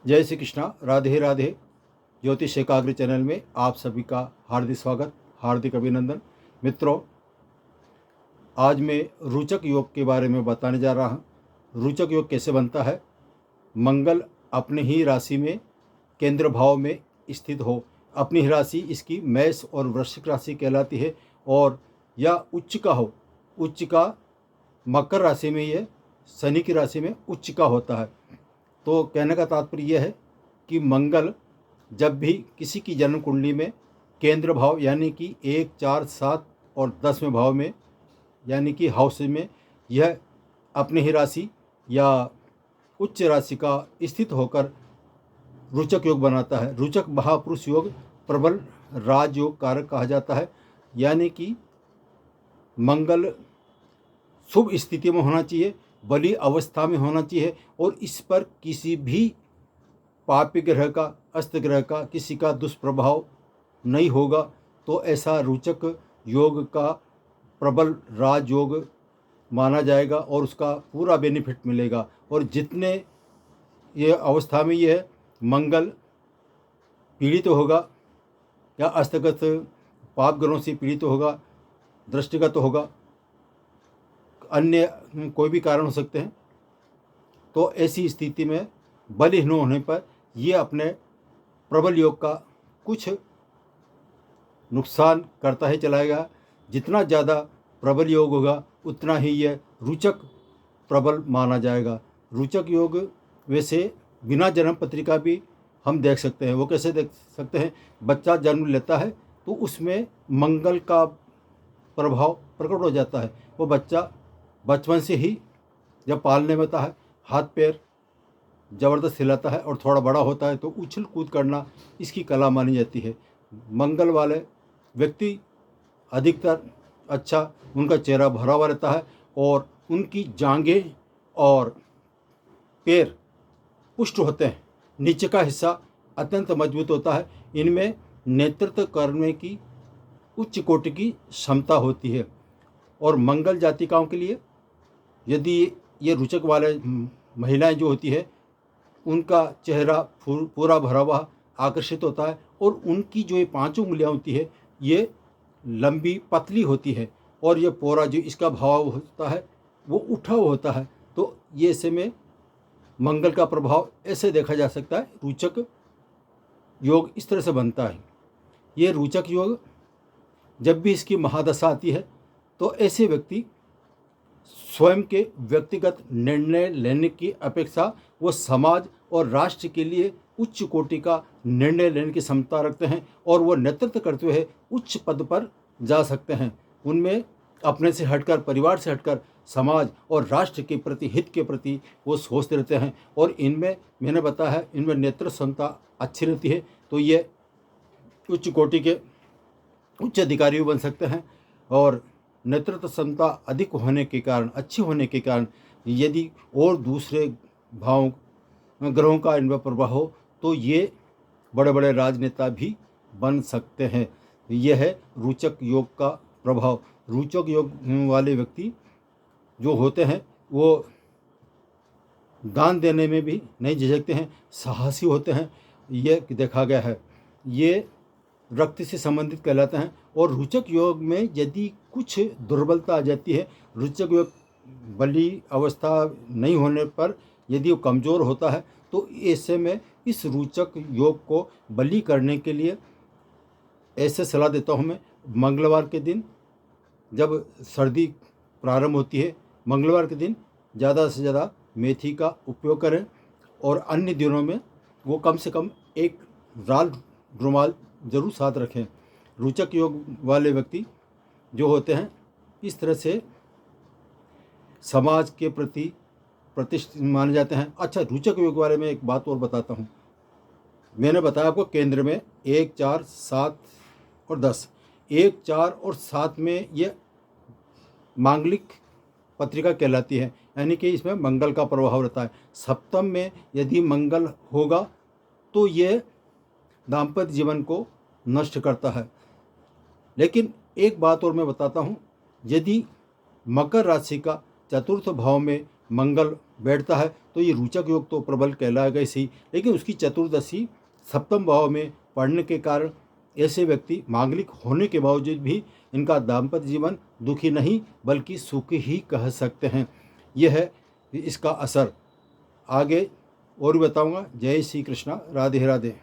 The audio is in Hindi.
जय श्री कृष्णा। राधे राधे। ज्योतिष एकाग्र चैनल में आप सभी का हार्दिक स्वागत, हार्दिक अभिनंदन। मित्रों, आज मैं रोचक योग के बारे में बताने जा रहा हूँ। रोचक योग कैसे बनता है? मंगल अपने ही राशि में केंद्र भाव में स्थित हो। अपनी ही राशि इसकी मेष और वृश्चिक राशि कहलाती है, और या उच्च का हो। उच्च का मकर राशि में, यह शनि की राशि में उच्च का होता है। तो कहने का तात्पर्य यह है कि मंगल जब भी किसी की जन्म कुंडली में केंद्र भाव यानी कि 1, 4, 7 और 10वें भाव में यानी कि हाउस में यह अपनी ही राशि या उच्च राशि का स्थित होकर रोचक योग बनाता है। रोचक महापुरुष योग प्रबल राजयोग कारक कहा जाता है। यानी कि मंगल शुभ स्थिति में होना चाहिए, बली अवस्था में होना चाहिए, और इस पर किसी भी पापी ग्रह का, अस्त ग्रह का, किसी का दुष्प्रभाव नहीं होगा। तो ऐसा रोचक योग का प्रबल राजयोग माना जाएगा और उसका पूरा बेनिफिट मिलेगा। और जितने ये अवस्था में ये मंगल पीड़ित होगा या अस्तगत पाप ग्रहों से पीड़ित होगा, दृष्टिगत होगा, अन्य कोई भी कारण हो सकते हैं, तो ऐसी स्थिति में बलहीन होने पर ये अपने प्रबल योग का कुछ नुकसान करता ही चलाएगा। जितना ज़्यादा प्रबल योग होगा उतना ही यह रोचक प्रबल माना जाएगा। रोचक योग वैसे बिना जन्म पत्रिका भी हम देख सकते हैं। वो कैसे देख सकते हैं? बच्चा जन्म लेता है तो उसमें मंगल का प्रभाव प्रकट हो जाता है। वो बच्चा बचपन से ही जब पालने में होता है, हाथ पैर ज़बरदस्त हिलाता है, और थोड़ा बड़ा होता है तो उछल कूद करना इसकी कला मानी जाती है। मंगल वाले व्यक्ति अधिकतर उनका चेहरा भरा हुआ रहता है, और उनकी जांघें और पैर पुष्ट होते हैं। नीचे का हिस्सा अत्यंत मजबूत होता है। इनमें नेतृत्व करने की उच्च कोटि की क्षमता होती है। और मंगल जातिकाओं के लिए यदि ये रोचक वाले महिलाएं जो होती है, उनका चेहरा पूरा भरा हुआ आकर्षित होता है, और उनकी जो ये 5 उंगलियां होती है ये लंबी पतली होती है, और ये पूरा जो इसका भाव होता है वो उठा हुआ होता है। तो ये ऐसे में मंगल का प्रभाव ऐसे देखा जा सकता है। रोचक योग इस तरह से बनता है। ये रोचक योग जब भी इसकी महादशा आती है तो ऐसे व्यक्ति स्वयं के व्यक्तिगत निर्णय लेने की अपेक्षा वो समाज और राष्ट्र के लिए उच्च कोटि का निर्णय लेने की क्षमता रखते हैं, और वो नेतृत्व करते हुए उच्च पद पर जा सकते हैं। उनमें अपने से हटकर, परिवार से हटकर समाज और राष्ट्र के प्रति, हित के प्रति वो सोचते रहते हैं। और इनमें मैंने बताया है, इनमें नेतृत्व क्षमता अच्छी रहती है, तो ये उच्च कोटि के उच्च अधिकारी बन सकते हैं। और नेतृत्व क्षमता अधिक होने के कारण, अच्छी होने के कारण, यदि और दूसरे भाव ग्रहों का इनमें प्रभाव हो तो ये बड़े बड़े राजनेता भी बन सकते हैं। यह है रोचक योग का प्रभाव। रोचक योग वाले व्यक्ति जो होते हैं वो दान देने में भी नहीं झिझकते हैं, साहसी होते हैं। ये देखा गया है। ये रक्त से संबंधित कहलाते हैं। और रोचक योग में यदि कुछ दुर्बलता आ जाती है, रोचक योग बली अवस्था नहीं होने पर यदि वो कमज़ोर होता है, तो ऐसे में इस रोचक योग को बली करने के लिए ऐसे सलाह देता हूँ मैं। मंगलवार के दिन जब सर्दी प्रारंभ होती है, मंगलवार के दिन ज़्यादा से ज़्यादा मेथी का उपयोग करें, और अन्य दिनों में वो कम से कम एक लाल रुमाल ज़रूर साथ रखें। रोचक योग वाले व्यक्ति जो होते हैं इस तरह से समाज के प्रति प्रतिष्ठित माने जाते हैं। अच्छा, रोचक योग वाले में एक बात और बताता हूँ। मैंने बताया आपको केंद्र में 1, 4, 7 और 10। 1, 4 और 7 में ये मांगलिक पत्रिका कहलाती है, यानी कि इसमें मंगल का प्रभाव रहता है। सप्तम में यदि मंगल होगा तो ये दाम्पत्य जीवन को नष्ट करता है। लेकिन एक बात और मैं बताता हूँ, यदि मकर राशि का चतुर्थ भाव में मंगल बैठता है तो ये रोचक योग तो प्रबल कहलाएगा ही सही, लेकिन उसकी चतुर्दशी सप्तम भाव में पड़ने के कारण ऐसे व्यक्ति मांगलिक होने के बावजूद भी इनका दाम्पत्य जीवन दुखी नहीं बल्कि सुखी ही कह सकते हैं। यह है इसका असर। आगे और भी बताऊंगा। जय श्री कृष्णा, राधे राधे।